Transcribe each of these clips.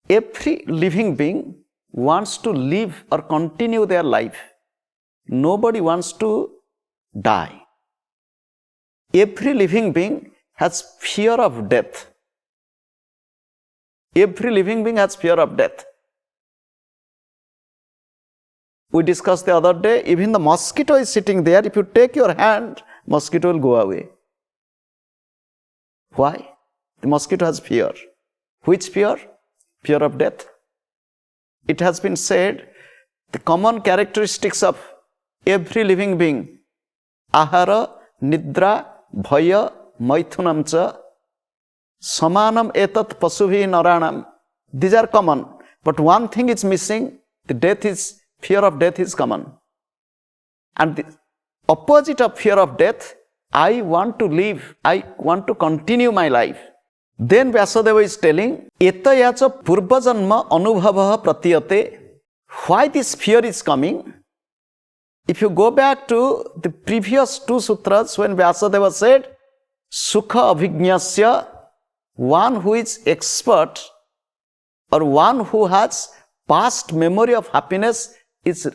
Every living being wants to live or continue their life. Nobody wants to die. Every living being has fear of death. Every living being has fear of death. We discussed the other day, even the mosquito is sitting there. If you take your hand, mosquito will go away. Why? The mosquito has fear. Which fear? Fear of death. It has been said, the common characteristics of every living being, ahara, nidra, bhaya, maithunam cha, samanam etat pasubhi naranam. These are common. But one thing is missing, fear of death is common. And the opposite of fear of death, I want to live, I want to continue my life. Then Vyasadeva is telling, etayacha purvajanma anubhavaha pratiyate. Why this fear is coming? If you go back to the previous two sutras, when Vyasadeva said, sukha abhijnasya, one who is expert or one who has past memory of happiness is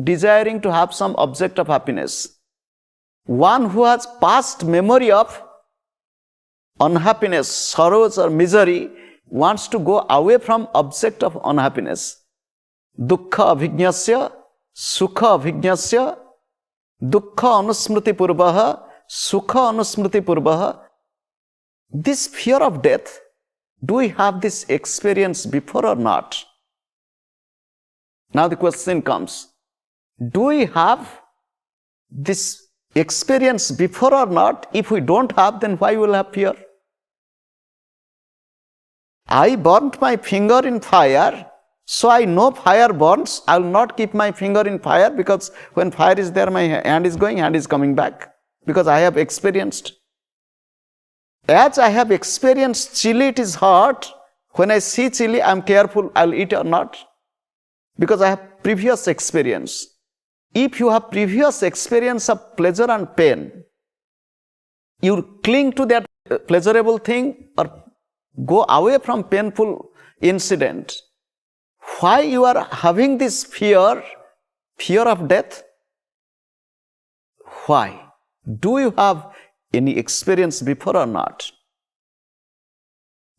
desiring to have some object of happiness. One who has past memory of unhappiness, sorrows or misery wants to go away from object of unhappiness. Dukkha abhijnasya, sukha abhijnasya, dukkha anusmriti purvaha, sukha anusmriti purvaha. This fear of death, do we have this experience before or not? Now the question comes, do we have this experience before or not? If we don't have, then why will have fear? I burnt my finger in fire, so I know fire burns. I will not keep my finger in fire, because when fire is there, my hand is going, hand is coming back, because I have experienced. As I have experienced chili, it is hot. When I see chili, I am careful, I will eat or not, because I have previous experience. If you have previous experience of pleasure and pain, you cling to that pleasurable thing or go away from painful incident. Why you are having this fear of death? Why? Do you have any experience before or not?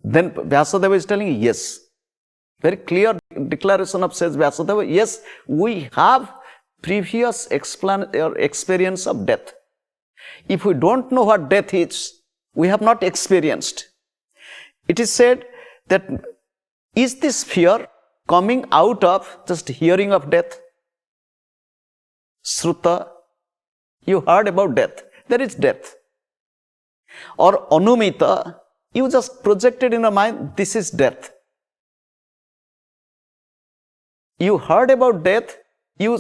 Then Vyasadeva is telling, yes. Very clear declaration of says Vyasadeva, yes, we have previous experience of death. If we don't know what death is, we have not experienced. It is said that, is this fear coming out of just hearing of death? Sruta, you heard about death, there is death. Or anumita, you just projected in your mind, this is death. You heard about death, you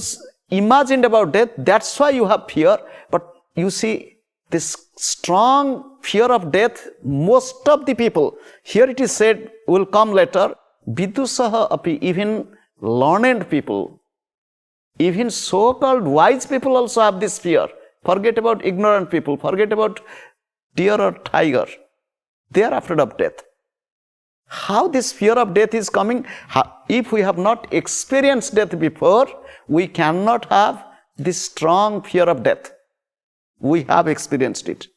imagined about death, that's why you have fear. But you see, this strong fear of death, most of the people, here it is said, will come later, vidusaha api, even learned people, even so-called wise people also have this fear. Forget about ignorant people, forget about deer or tiger. They are afraid of death. How this fear of death is coming? If we have not experienced death before, we cannot have this strong fear of death. We have experienced it.